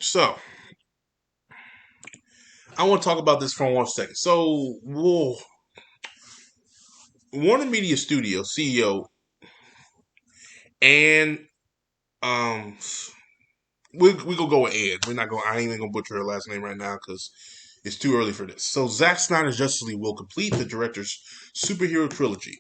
So, I want to talk about this for 1 second. So, Warner Media Studio CEO and um, we gonna go with Ed. We're not going. I ain't even gonna butcher her last name right now because it's too early for this. So, Zack Snyder's Justice League will complete the director's superhero trilogy,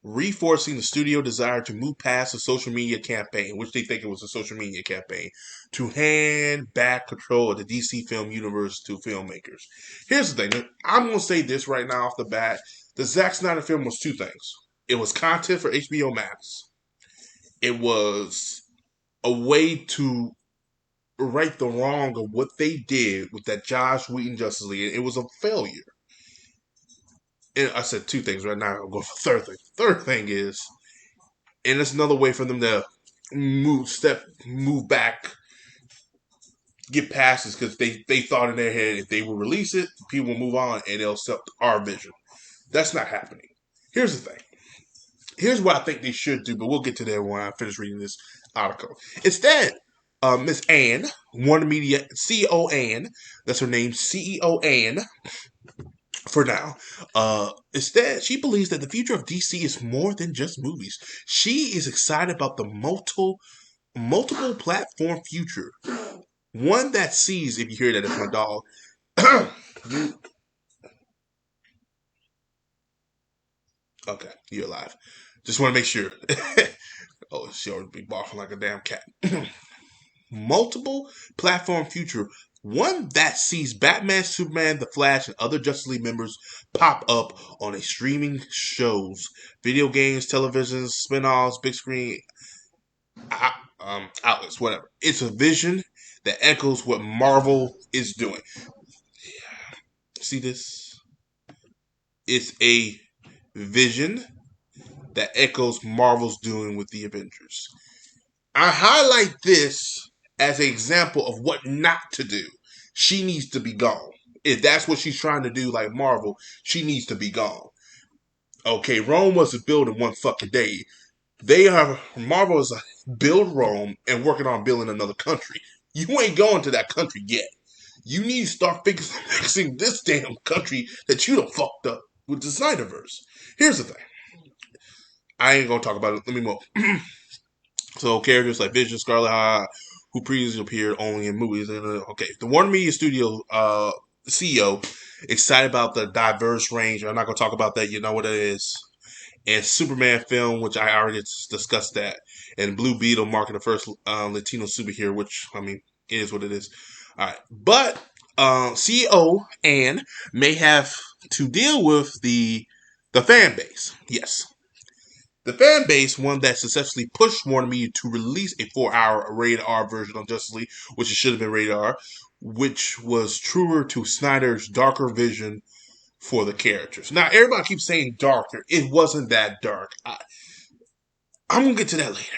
reinforcing the studio desire to move past the social media campaign, which they think it was a social media campaign, to hand back control of the DC film universe to filmmakers. Here's the thing. I'm going to say this right now off the bat. The Zack Snyder film was two things. It was content for HBO Max. It was a way to right the wrong of what they did with that Josh Whedon Justice League. It was a failure. And I said two things right now. I'll go for the third thing. Third thing is, and it's another way for them to move back, get past this, because they thought in their head if they will release it, people will move on and they'll accept our vision. That's not happening. Here's the thing. Here's what I think they should do, but we'll get to that when I finish reading this article. Instead, Miss Ann, Warner Media CEO Ann, that's her name, CEO Ann, for now. Instead, she believes that the future of DC is more than just movies. She is excited about the multiple platform future. One that sees, if you hear that, it's my dog. Okay, you're alive. Just want to make sure. Oh, she already be barking like a damn cat. Multiple platform future. One that sees Batman, Superman, The Flash, and other Justice League members pop up on a streaming shows, video games, televisions, spin-offs, big screen outlets, whatever. It's a vision that echoes what Marvel is doing. See this? It's a vision that echoes Marvel's doing with the Avengers. I highlight this as an example of what not to do. She needs to be gone. If that's what she's trying to do, like Marvel, she needs to be gone. Okay, Rome wasn't built in one fucking day. Marvel is build Rome and working on building another country. You ain't going to that country yet. You need to start fixing this damn country that you done fucked up with the SnyderVerse. Here's the thing. I ain't gonna talk about it. Let me move. So characters like Vision, Scarlet, who previously appeared only in movies. Okay, the Warner Media Studio CEO excited about the diverse range. I'm not gonna talk about that. You know what it is. And Superman film, which I already discussed that, and Blue Beetle marking the first Latino superhero, which I mean, it is what it is. All right, but CEO Ann may have to deal with the fan base. Yes, the fan base, one that successfully pushed Warner Media to release a 4-hour rated R version of Justice League, which it should have been rated R, which was truer to Snyder's darker vision for the characters. Now, everybody keeps saying darker. It wasn't that dark. I'm going to get to that later.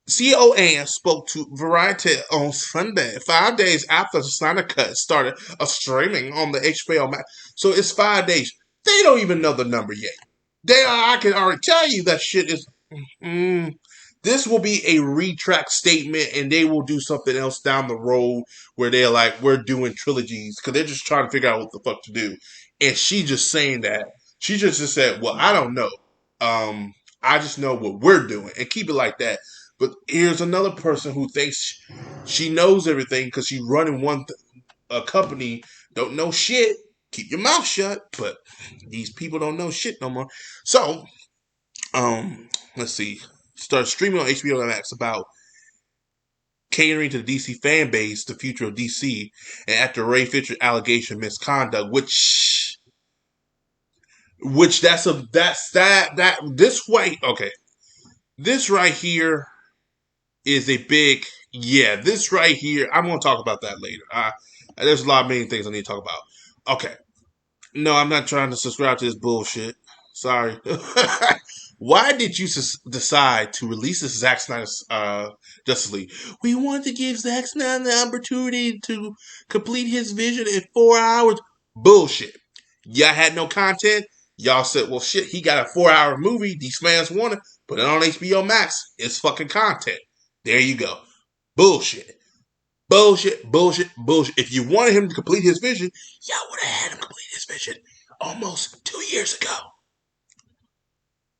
CEO Ann spoke to Variety on Sunday, 5 days after the Snyder Cut started streaming on the HBO Max. So it's 5 days. They don't even know the number yet. I can already tell you that shit is... This will be a retract statement, and they will do something else down the road where they're like, we're doing trilogies, because they're just trying to figure out what the fuck to do. And she just saying that. She just said, well, I don't know. I just know what we're doing, and keep it like that. But here's another person who thinks she knows everything because she's running a company, don't know shit. Keep your mouth shut. But these people don't know shit no more. So, let's see. Start streaming on HBO Max about catering to the DC fan base, the future of DC, and after Ray Fisher allegation misconduct, which this way, okay. This right here is a big, this right here, I'm going to talk about that later. There's a lot of many things I need to talk about. Okay. No, I'm not trying to subscribe to this bullshit. Sorry. Why did you decide to release this Zack Snyder's Justice League? We wanted to give Zack Snyder the opportunity to complete his vision in 4 hours. Bullshit. Y'all had no content. Y'all said, well, shit, he got a 4-hour movie. These fans want it. Put it on HBO Max. It's fucking content. There you go. Bullshit. Bullshit, bullshit, bullshit. If you wanted him to complete his vision, y'all would have had him complete his vision almost 2 years ago.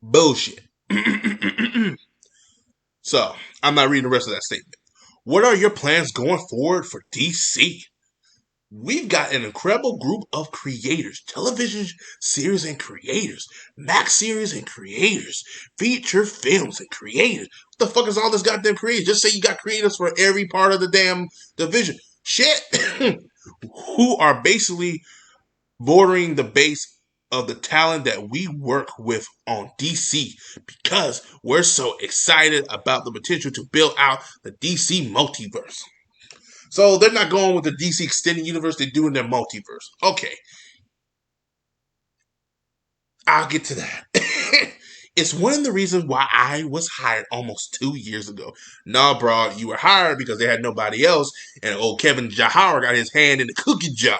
Bullshit. So, I'm not reading the rest of that statement. What are your plans going forward for DC? We've got an incredible group of creators, television series and creators, Max series and creators, feature films and creators. What the fuck is all this goddamn creators? Just say you got creators for every part of the damn division. Shit. Who are basically bordering the base of the talent that we work with on DC because we're so excited about the potential to build out the DC multiverse. So they're not going with the DC extended universe, they're doing their multiverse. Okay. I'll get to that. It's one of the reasons why I was hired almost 2 years ago. Nah, bro, you were hired because they had nobody else, and old Kevin Jahar got his hand in the cookie jar.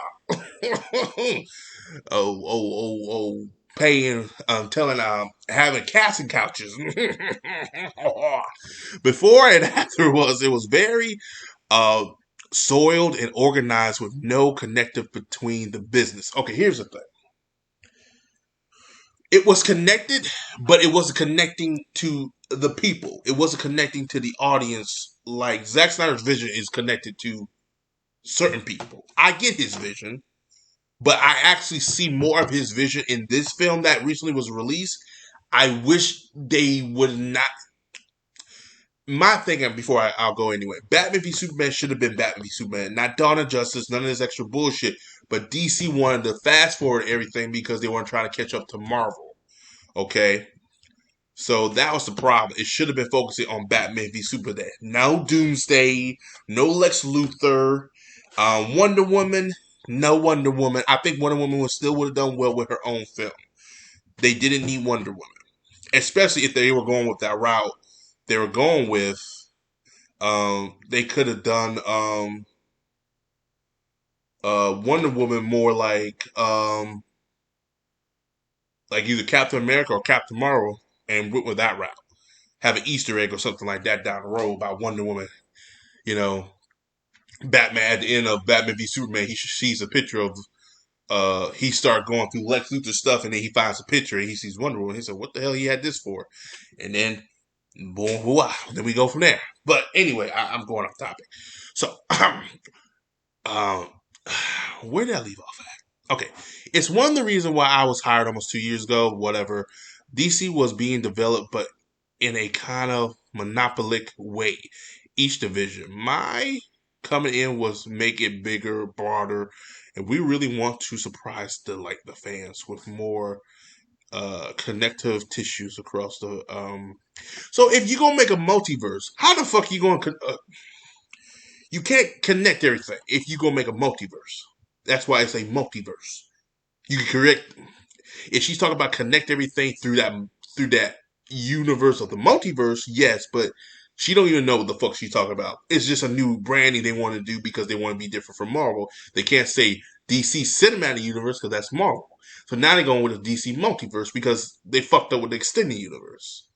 Paying, telling, having casting couches. Before and after it was very, soiled and organized with no connective between the business. Okay, here's the thing. It was connected, but it wasn't connecting to the people. It wasn't connecting to the audience like Zack Snyder's vision is connected to certain people. I get his vision, but I actually see more of his vision in this film that recently was released. I wish they would not. My thing, before I'll go anyway, Batman v Superman should have been Batman v Superman, not Dawn of Justice, none of this extra bullshit. But DC wanted to fast forward everything because they weren't trying to catch up to Marvel. Okay? So that was the problem. It should have been focusing on Batman v Superman. No Doomsday, no Lex Luthor, Wonder Woman, no Wonder Woman. I think Wonder Woman would have done well with her own film. They didn't need Wonder Woman. Especially if they were going with that route they were going with. They could have done Wonder Woman more like either Captain America or Captain Marvel, and went with that route. Have an Easter egg or something like that down the road about Wonder Woman. You know, Batman at the end of Batman v Superman, he sees a picture of. He started going through Lex Luthor's stuff, and then he finds a picture, and he sees Wonder Woman. He said, "What the hell he had this for?" And then, boom, hooah. Then we go from there. But anyway, I'm going off topic. So, where did I leave off at? Okay, it's one of the reasons why I was hired almost 2 years ago. Whatever, DC was being developed, but in a kind of monopolic way. Each division, my coming in was make it bigger, broader, and we really want to surprise the fans with more connective tissues across the. So if you're gonna make a multiverse, how the fuck you gonna? You can't connect everything if you're gonna make a multiverse. That's why it's a multiverse. You can correct if she's talking about connect everything through that universe of the multiverse. Yes, but she don't even know what the fuck she's talking about. It's just a new branding they want to do because they want to be different from Marvel. They can't say DC Cinematic Universe because that's Marvel. So now they're going with the DC Multiverse because they fucked up with the extended universe.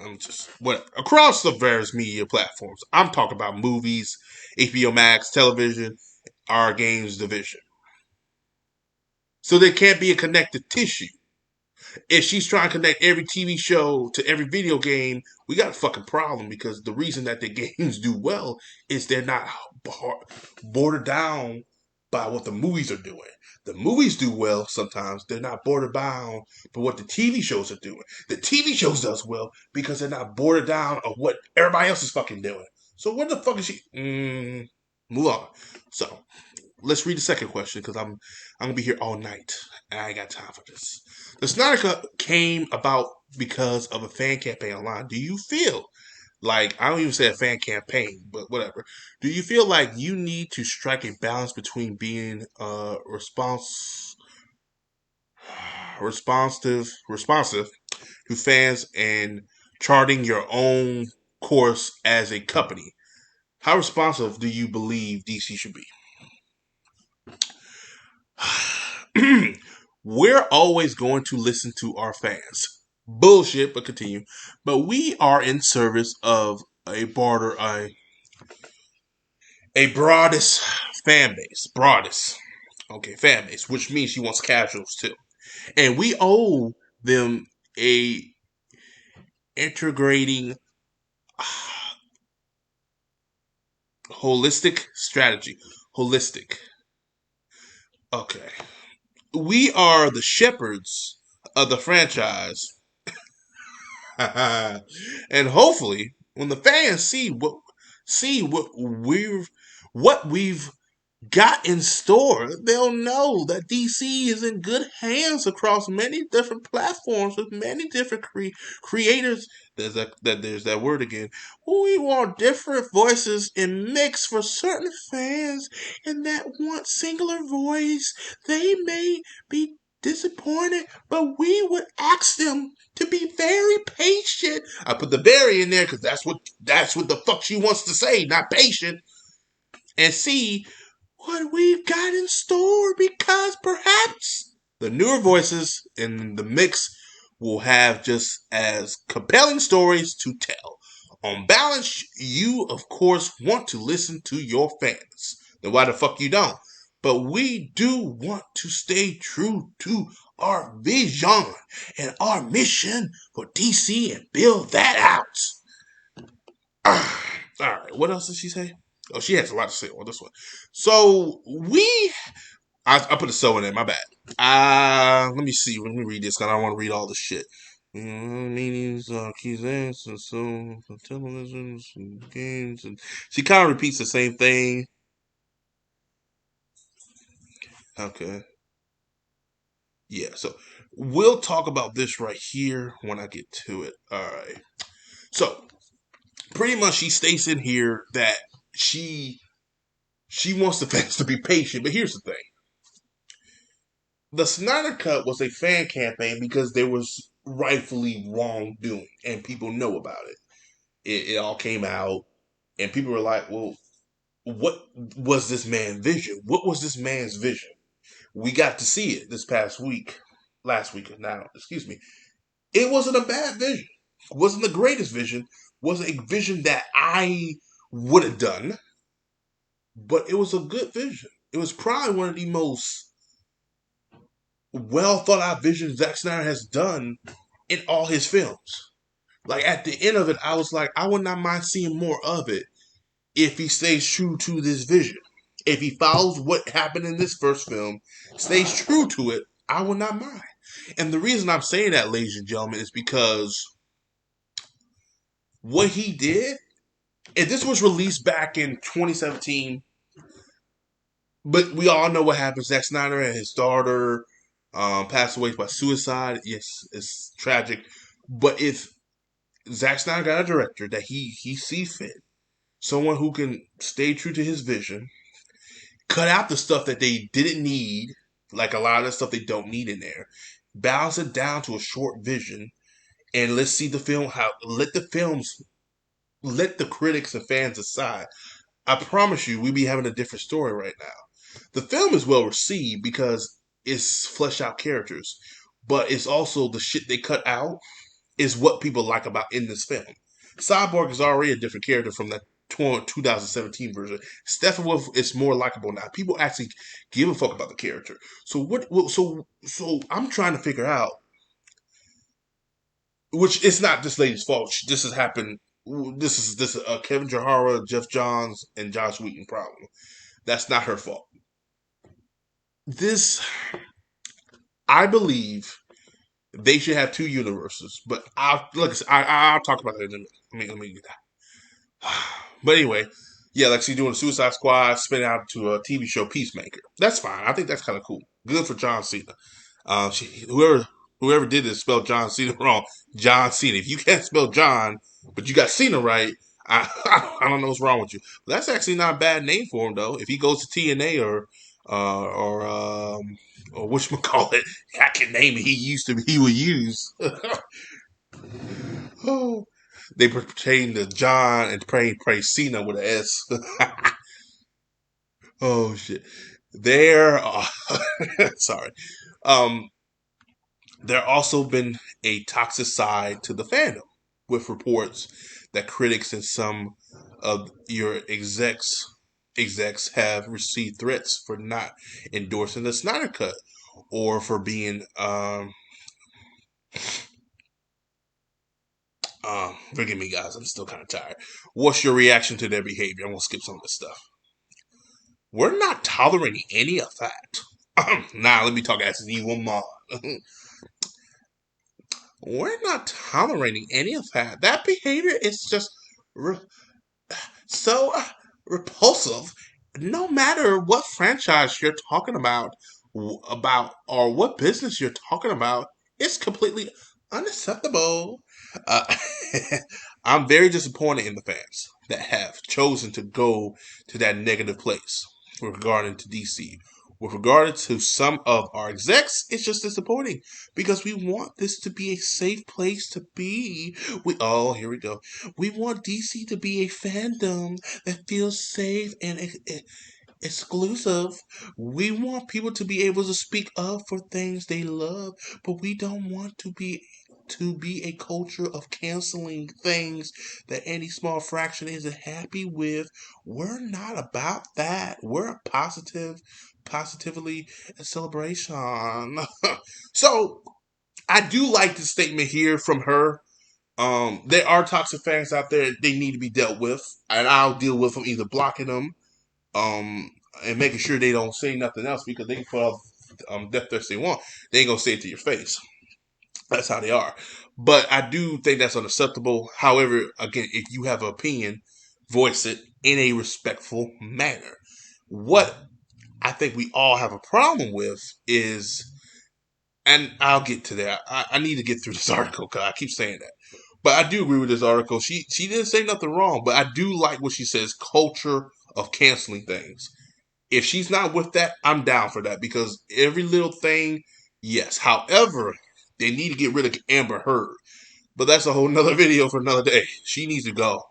I'm just across the various media platforms. I'm talking about movies, HBO Max, television, our games division. So there can't be a connective tissue. If she's trying to connect every TV show to every video game, we got a fucking problem because the reason that the games do well is they're not bordered down by what the movies are doing. The movies do well sometimes. They're not bordered bound by what the TV shows are doing. The TV shows does well because they're not bordered down of what everybody else is fucking doing. So what the fuck is she? Move on. So let's read the second question because I'm gonna be here all night and I ain't got time for this. The Snyder Cut came about because of a fan campaign online. Do you feel like, I don't even say a fan campaign, but whatever. Do you feel like you need to strike a balance between being responsive to fans and charting your own course as a company? How responsive do you believe DC should be? We're always going to listen to our fans. Bullshit, but continue. But we are in service of a broader a broadest fan base, fan base, which means she wants casuals too, and we owe them a integrating holistic strategy. Holistic. Okay. We are the shepherds of the franchise. And hopefully, when the fans see what we've got in store, they'll know that DC is in good hands across many different platforms with many different creators. There's that word again. We want different voices in mix for certain fans, and that want singular voice. They may be disappointed, but we would ask them to be very patient. I put the very in there because that's what the fuck she wants to say, not patient. And see what we've got in store, because perhaps the newer voices in the mix will have just as compelling stories to tell. On balance, you of course want to listen to your fans. Then why the fuck you don't? But we do want to stay true to our vision and our mission for DC and build that out. All right, what else did she say? Oh, she has a lot to say on this one. So I put a so in there. My bad. Let me see. Let me read this because I don't want to read all the shit. Meanings, accusations, so television, games, and she kind of repeats the same thing. Okay. Yeah. So we'll talk about this right here when I get to it. All right. So pretty much, she states in here that she wants the fans to be patient. But here's the thing: the Snyder Cut was a fan campaign because there was rightfully wrongdoing, and people know about it. It all came out, and people were like, "Well, what was this man's vision? What was this man's vision?" We got to see it this past week, last week now. Excuse me. It wasn't a bad vision. It wasn't the greatest vision. It wasn't a vision that I would have done, but it was a good vision. It was probably one of the most well thought out visions Zack Snyder has done in all his films. Like at the end of it, I was like, I would not mind seeing more of it if he stays true to this vision. If he follows what happened in this first film, stays true to it, I would not mind. And the reason I'm saying that, ladies and gentlemen, is because what he did, and this was released back in 2017, but we all know what happened. Zack Snyder and his daughter passed away by suicide. Yes, it's tragic. But if Zack Snyder got a director that he sees fit, someone who can stay true to his vision, cut out the stuff that they didn't need, like a lot of the stuff they don't need in there, balance it down to a short vision, and let's see the film. Let the critics and fans decide. I promise you, we be having a different story right now. The film is well received because it's fleshed out characters, but it's also the shit they cut out is what people like about in this film. Cyborg is already a different character from the 2017 version. Steppenwolf is more likable now. People actually give a fuck about the character. So what? So I'm trying to figure out, which it's not this lady's fault. This has happened. This is Kevin Jahara, Jeff Johns, and Josh Whedon problem. That's not her fault. This, I believe, they should have two universes. But I'll talk about that in a minute. Let me get that. But anyway, yeah, like she's doing Suicide Squad, spin out to a TV show Peacemaker. That's fine. I think that's kind of cool. Good for John Cena. Whoever did this spelled John Cena wrong. John Cena. If you can't spell John, but you got Cena right, I don't know what's wrong with you. But that's actually not a bad name for him though. If he goes to TNA or whatchamacallit, I can name it. He would use. Oh, they pertain to John and praise Cena with an S. Oh shit. There, sorry. Um, there also been a toxic side to the fandom with reports that critics and some of your execs have received threats for not endorsing the Snyder Cut or for being forgive me guys, I'm still kind of tired. What's your reaction to their behavior? I'm gonna skip some of this stuff. We're not tolerating any of that. Nah, let me talk as an evil mom. We're not tolerating any of that. That behavior is just so repulsive. No matter what franchise you're talking about or what business you're talking about, it's completely unacceptable. Uh, I'm very disappointed in the fans that have chosen to go to that negative place regarding to DC. With regard to some of our execs, it's just disappointing because we want this to be a safe place to be. Here we go. We want DC to be a fandom that feels safe and exclusive. We want people to be able to speak up for things they love, but we don't want to be a culture of canceling things that any small fraction isn't happy with. We're not about that. We're a positively a celebration. So I do like the statement here from her. There are toxic fans out there. They need to be dealt with, and I'll deal with them either blocking them, and making sure they don't say nothing else because they can put all death threats they want. They ain't gonna say it to your face. That's how they are. But I do think that's unacceptable. However, again, if you have an opinion, voice it in a respectful manner. What I think we all have a problem with is, and I'll get to that. I need to get through this article because I keep saying that. But I do agree with this article. She didn't say nothing wrong, but I do like what she says, culture of canceling things. If she's not with that, I'm down for that because every little thing, yes. However, they need to get rid of Amber Heard. But that's a whole nother video for another day. She needs to go.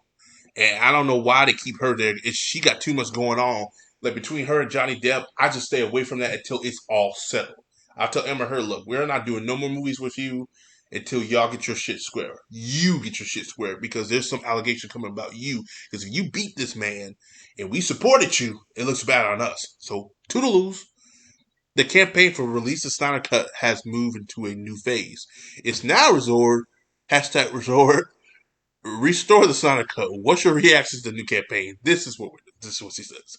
And I don't know why they keep her there. She got too much going on. Like between her and Johnny Depp, I just stay away from that until it's all settled. I'll tell Amber Heard, look, we're not doing no more movies with you until y'all get your shit square. You get your shit square because there's some allegation coming about you. Because if you beat this man and we supported you, it looks bad on us. So toodaloos. The campaign for release the Snyder Cut has moved into a new phase. It's now resort restore the Snyder Cut. What's your reaction to the new campaign? This is what she says.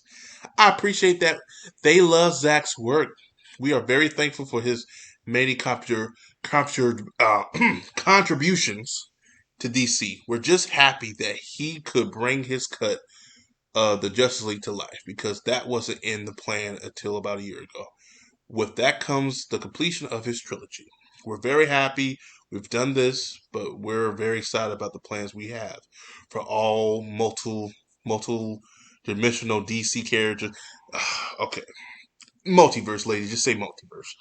I appreciate that they love Zach's work. We are very thankful for his many contributions to DC. We're just happy that he could bring his cut of the Justice League to life because that wasn't in the plan until about a year ago. With that comes the completion of his trilogy. We're very happy we've done this, but we're very excited about the plans we have for all multi-dimensional DC characters. Okay. Multiverse, ladies, just say multiverse.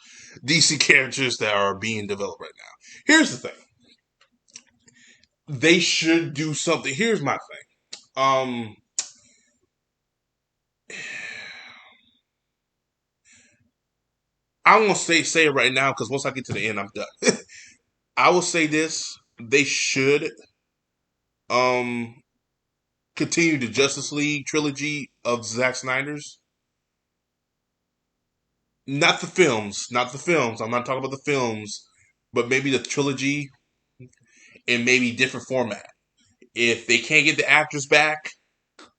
DC characters that are being developed right now. Here's the thing. They should do something. Here's my thing. I'm gonna say it right now because once I get to the end, I'm done. I will say this: they should continue the Justice League trilogy of Zack Snyder's. Not the films. I'm not talking about the films, but maybe the trilogy in maybe different format. If they can't get the actors back,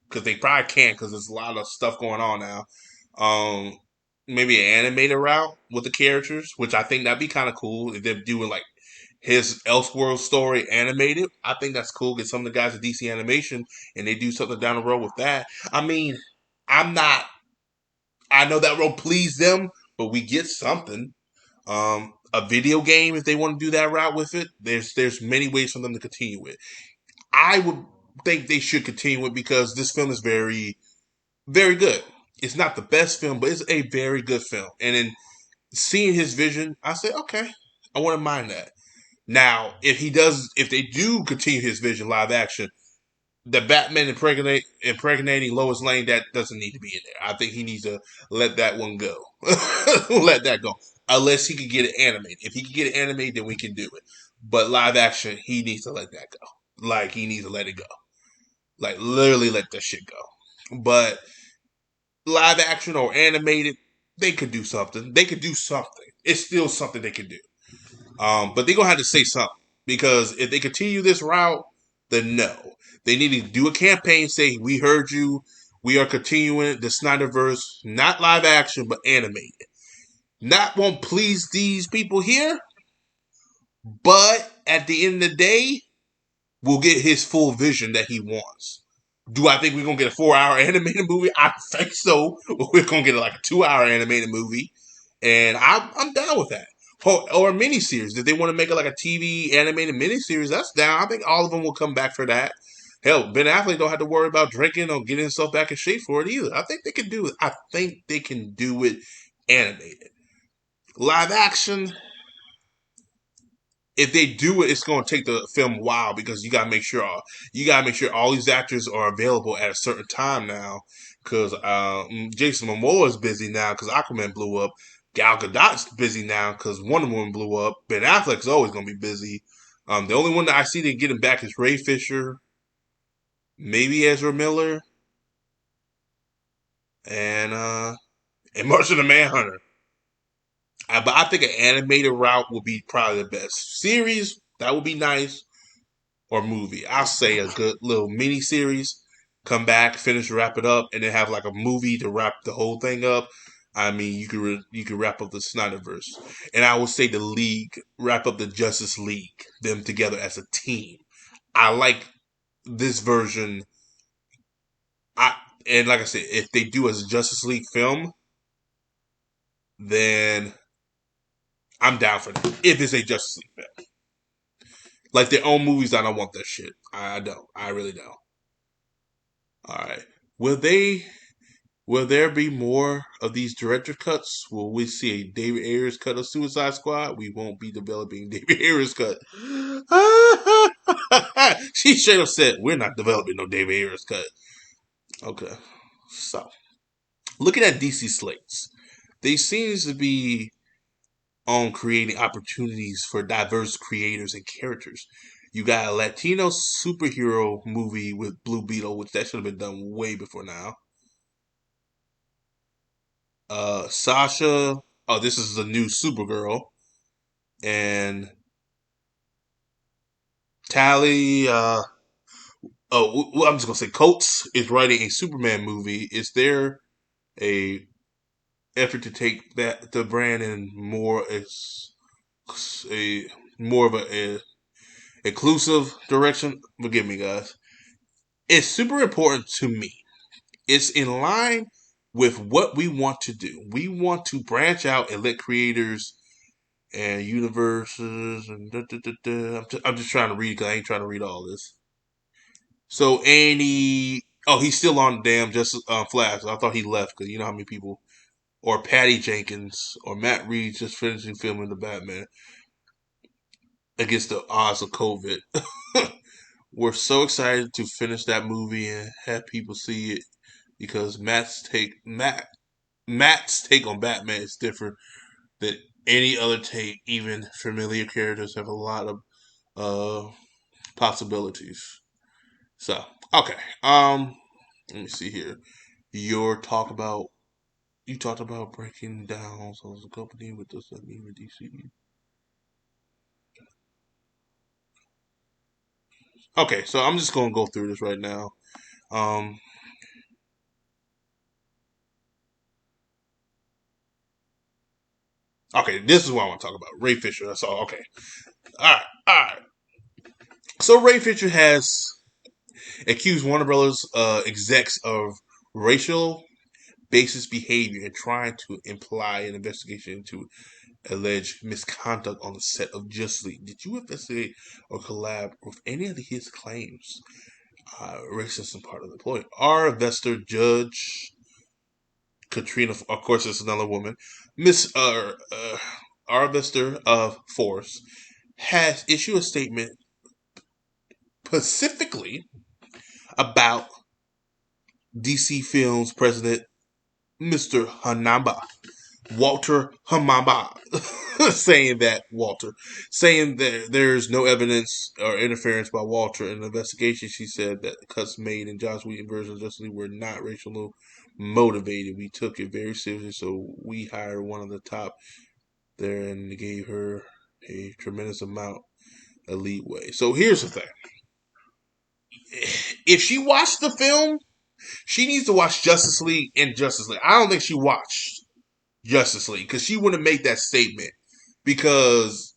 because they probably can't, because there's a lot of stuff going on now. Um, Maybe an animated route with the characters, which I think that'd be kind of cool if they're doing like his Elseworld story animated. I think that's cool. Get some of the guys at DC Animation and they do something down the road with that. I mean, I'm not. I know that road pleased them, but we get something. A video game if they want to do that route with it. There's many ways for them to continue it. I would think they should continue it because this film is very, very good. It's not the best film, but it's a very good film. And in seeing his vision, I say, okay, I wouldn't mind that. Now, if they do continue his vision live action, the Batman impregnating Lois Lane, that doesn't need to be in there. I think he needs to let that one go. Let that go. Unless he can get it animated. If he can get it animated, then we can do it. But live action, he needs to let that go. like he needs to let it go. Like literally let that shit go. But live action or animated, they could do something. They could do something. It's still something they could do. But they're gonna have to say something because if they continue this route, then no. They need to do a campaign. Say we heard you. We are continuing the SnyderVerse, not live action but animated. Not won't please these people here, but at the end of the day, we'll get his full vision that he wants. Do I think we're gonna get a 4-hour animated movie? I think so. We're gonna get like a 2-hour animated movie, and I'm down with that. Or a miniseries. If they want to make it like a TV animated miniseries, that's down. I think all of them will come back for that. Hell, Ben Affleck don't have to worry about drinking or getting himself back in shape for it either. I think they can do it. I think they can do it animated. Live action, if they do it, it's going to take the film a while because you got to make sure all these actors are available at a certain time now. Because Jason Momoa is busy now because Aquaman blew up. Gal Gadot's busy now because Wonder Woman blew up. Ben Affleck's always going to be busy. The only one that I see they getting back is Ray Fisher, maybe Ezra Miller, and Martian the Manhunter. But I think an animated route would be probably the best. Series, that would be nice. Or movie. I'll say a good little mini series. Come back, finish, wrap it up, and then have like a movie to wrap the whole thing up. I mean, you could wrap up the Snyderverse, and I would say the League wrap up the Justice League, them together as a team. I like this version. And like I said, if they do as a Justice League film, then I'm down for that. If it's a Justice League film, like their own movies, I don't want that shit. I don't. I really don't. All right. Will there be more of these director cuts? Will we see a David Ayers cut of Suicide Squad? We won't be developing David Ayers cut. She straight up said, we're not developing no David Ayers cut. Okay. So, looking at DC slates, they seems to be on creating opportunities for diverse creators and characters. You got a Latino superhero movie with Blue Beetle, which that should have been done way before now. Sasha. Oh, this is the new Supergirl. And Tally. I'm just gonna say Coates is writing a Superman movie. Is there a effort to take the brand in more as a more of a inclusive direction? Forgive me, guys. It's super important to me. It's in line with what we want to do. We want to branch out and let creators and universes and I'm just trying to read because I ain't trying to read all this. So Annie, he's still on damn just Flash. I thought he left because you know how many people, or Patty Jenkins or Matt Reeves just finishing filming the Batman against the odds of COVID. We're so excited to finish that movie and have people see it because Matt's take on Batman is different than any other take. Even familiar characters have a lot of possibilities. So okay, let me see here. You talked about breaking down so as a company with this with DC. Okay, so I'm just gonna go through this right now. Um, okay, this is what I want to talk about. Ray Fisher. That's all. Okay. All right. So Ray Fisher has accused Warner Brothers execs of racial basis behavior and trying to imply an investigation into alleged misconduct on the set of Justice League. Did you investigate or collab with any of his claims? Racism part of the point. Our investor Judge Katrina, of course, is another woman. Miss Arvester of Force has issued a statement specifically about DC Films president Mr. Hanamba, Walter Hamamba. saying that there's no evidence or interference by Walter in the investigation. She said that the cuts made in Joss Whedon version of Justice League were not racially motivated. We took it very seriously, so we hired one of the top there and gave her a tremendous amount of leeway. So here's the thing: if she watched the film, she needs to watch Justice League and Justice League. I don't think she watched Justice League because she wouldn't make that statement, because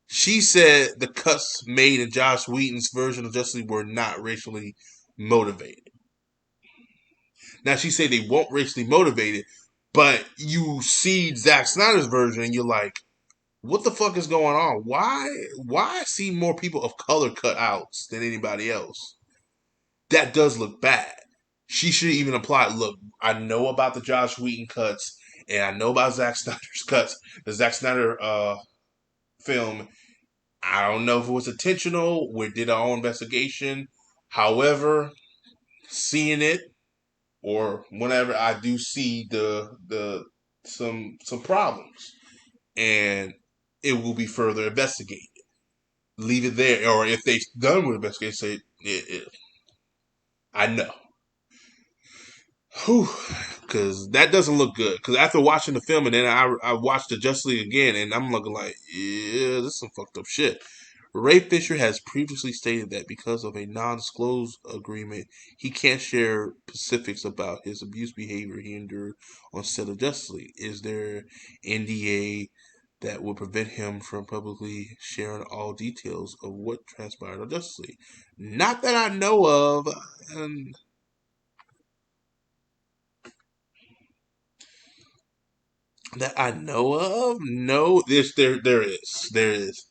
she said the cuts made in Joss Whedon's version of Justice League were not racially motivated. Now she said they weren't racially motivated, but you see Zack Snyder's version and you're like, what the fuck is going on? Why I see more people of color cutouts than anybody else? That does look bad. She should even apply, look, I know about the Joss Whedon cuts and I know about Zack Snyder's cuts. The Zack Snyder film, I don't know if it was intentional. We did our own investigation. However, seeing it or whenever I do see the some problems, and it will be further investigated. Leave it there, or if they're done with investigation, say I know. Because that doesn't look good. Because after watching the film and then I watched the Justice League again, and I'm looking like, yeah, this is some fucked up shit. Ray Fisher has previously stated that because of a non-disclosure agreement, he can't share specifics about his abuse behavior he endured on set of Justice League. Is there NDA that would prevent him from publicly sharing all details of what transpired on Justice League? Not that I know of. That I know of? No, there is.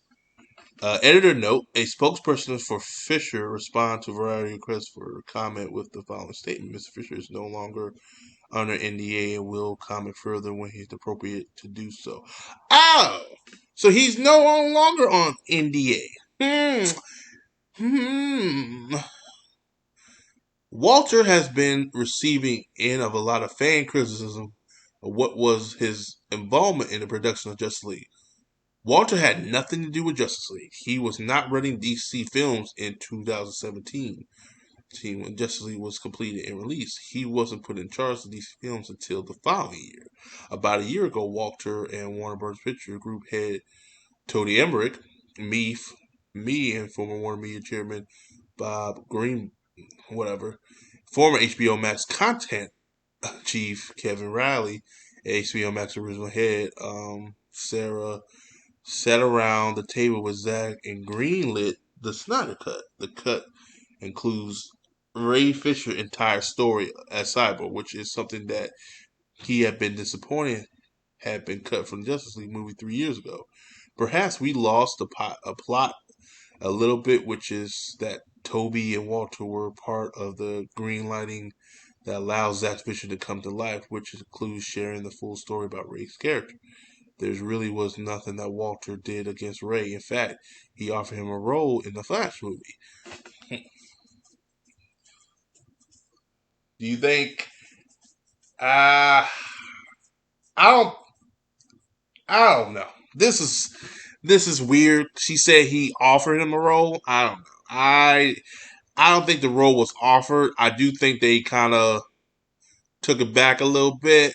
Editor note: a spokesperson for Fisher responded to Variety requests for comment with the following statement: Mr. Fisher is no longer under NDA and will comment further when he's appropriate to do so. Oh, so he's no longer on NDA. Walter has been receiving of a lot of fan criticism of what was his involvement in the production of Justice League. Walter had nothing to do with Justice League. He was not running DC films in 2017 when Justice League was completed and released. He wasn't put in charge of DC films until the following year. About a year ago, Walter and WarnerMedia's Picture Group head Tony Emmerich, me and former WarnerMedia chairman Bob Green, former HBO Max content chief Kevin Riley, HBO Max original head Sarah, sat around the table with Zach and greenlit the Snyder Cut. The cut includes Ray Fisher's entire story as Cyborg, which is something that he had been disappointed had been cut from the Justice League movie 3 years ago. Perhaps we lost a plot a little bit, which is that Toby and Walter were part of the green lighting that allows Zack Fisher to come to life, which includes sharing the full story about Ray's character. There really was nothing that Walter did against Ray. In fact, he offered him a role in the Flash movie. Do you think? I don't. I don't know. This is weird. She said he offered him a role. I don't know. I don't think the role was offered. I do think they kind of took it back a little bit.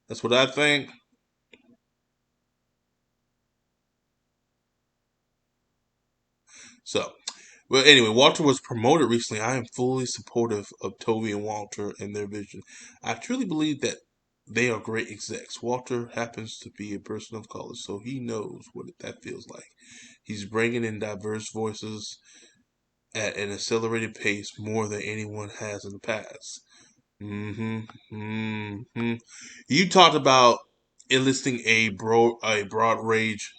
That's what I think. So, well, anyway, Walter was promoted recently. I am fully supportive of Toby and Walter and their vision. I truly believe that they are great execs. Walter happens to be a person of color, so he knows what that feels like. He's bringing in diverse voices at an accelerated pace more than anyone has in the past. You talked about enlisting a broad range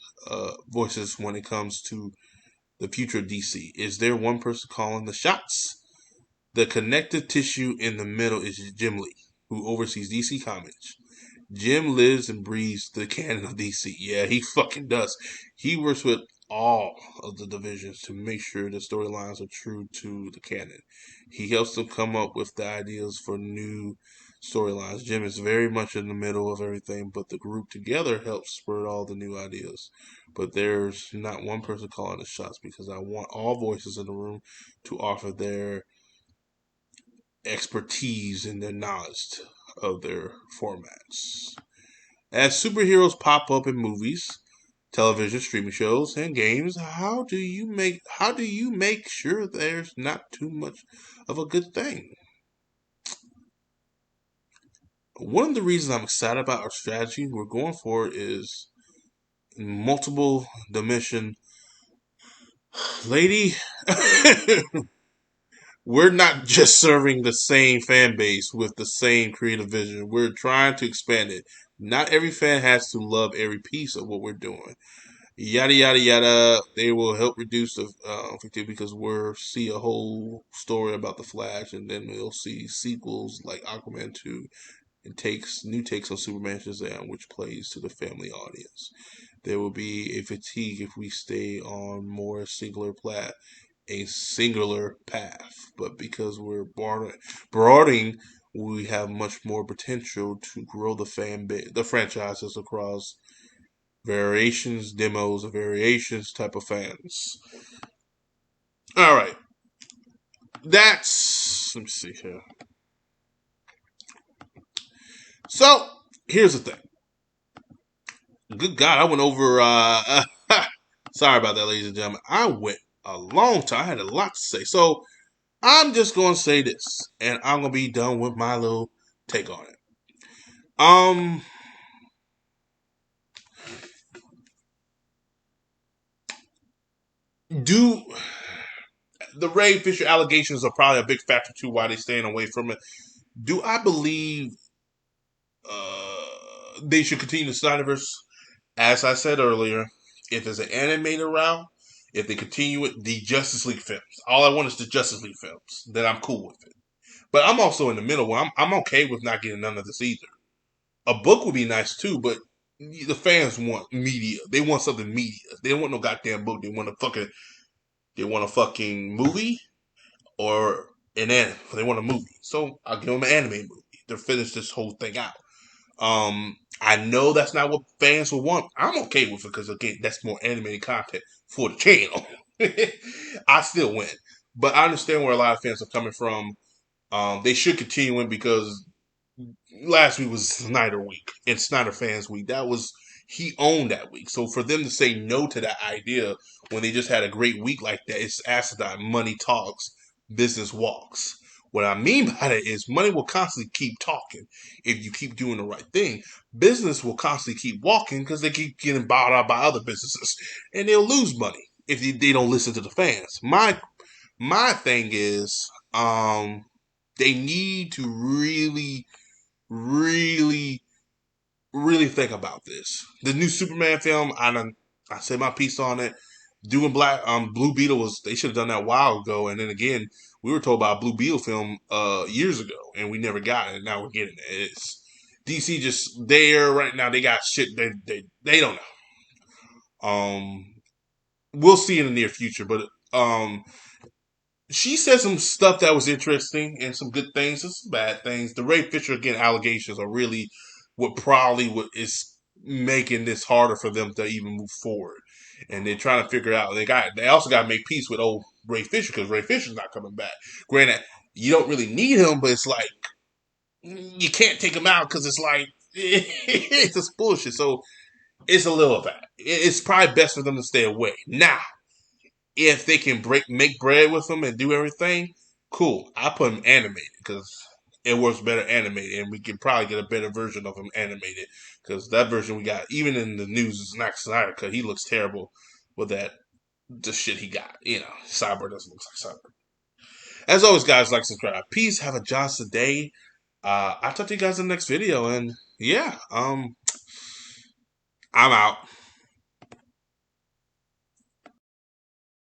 voices when it comes to the future of DC. Is there one person calling the shots? The connective tissue in the middle is Jim Lee, who oversees DC Comics. Jim lives and breathes the canon of DC. Yeah, he fucking does. He works with all of the divisions to make sure the storylines are true to the canon. He helps them come up with the ideas for new storylines. Jim is very much in the middle of everything, but the group together helps spur all the new ideas. But there's not one person calling the shots because I want all voices in the room to offer their expertise and their knowledge of their formats. As superheroes pop up in movies, television, streaming shows, and games, how do you make sure there's not too much of a good thing? One of the reasons I'm excited about our strategy we're going for is multiple dimension. Lady, we're not just serving the same fan base with the same creative vision. We're trying to expand it. Not every fan has to love every piece of what we're doing. Yada yada yada. They will help reduce the because we'll see a whole story about the Flash, and then we'll see sequels like Aquaman 2 and takes new takes on Superman Shazam, which plays to the family audience. There will be a fatigue if we stay on more a singular path. But because we're broadening, we have much more potential to grow the franchises across variations, demos, and variations type of fans. All right, let me see here. So here's the thing. Good God, I went over. Sorry about that, ladies and gentlemen. I went a long time. I had a lot to say. So I'm just going to say this, and I'm going to be done with my little take on it. Do the Ray Fisher allegations are probably a big factor too why they're staying away from it. Do I believe they should continue the SnyderVerse? As I said earlier, if there's an animated route, if they continue it, the Justice League films. All I want is the Justice League films. Then I'm cool with it. But I'm also in the middle where I'm okay with not getting none of this either. A book would be nice too, but the fans want media. They want something media. They don't want no goddamn book. They want a fucking movie or an anime. They want a movie. So I'll give them an anime movie to finish this whole thing out. I know that's not what fans will want. I'm okay with it because again, that's more animated content for the channel. I still win, but I understand where a lot of fans are coming from. They should continue in because last week was Snyder week and Snyder fans week. He owned that week. So for them to say no to that idea when they just had a great week like that, it's asinine. Money talks, business walks. What I mean by that is money will constantly keep talking if you keep doing the right thing. Business will constantly keep walking because they keep getting bought out by other businesses, and they'll lose money if they don't listen to the fans. My thing is, they need to really, really think about this. The new Superman film, I said my piece on it. Doing Blue Beetle they should have done that a while ago. And then again, we were told about a Blue Beetle film years ago, and we never got it. And now we're getting it. It's DC just there right now. They got shit. They don't know. We'll see in the near future, but she said some stuff that was interesting and some good things and some bad things. The Ray Fisher again allegations are really what is making this harder for them to even move forward. And they're trying to figure out they also got to make peace with old Ray Fisher because Ray Fisher's not coming back. Granted, you don't really need him, but it's like you can't take him out because it's like it's just bullshit. So it's a little bad. It's probably best for them to stay away now. If they can make bread with them and do everything, cool. I put them animated because it works better animated, and we can probably get a better version of him animated because that version we got, even in the news, is not Snyder Cut. He looks terrible with the shit he got. Cyber doesn't look like Cyber. As always, guys, like, subscribe. Peace. Have a Johnson day. I'll talk to you guys in the next video, and yeah, I'm out.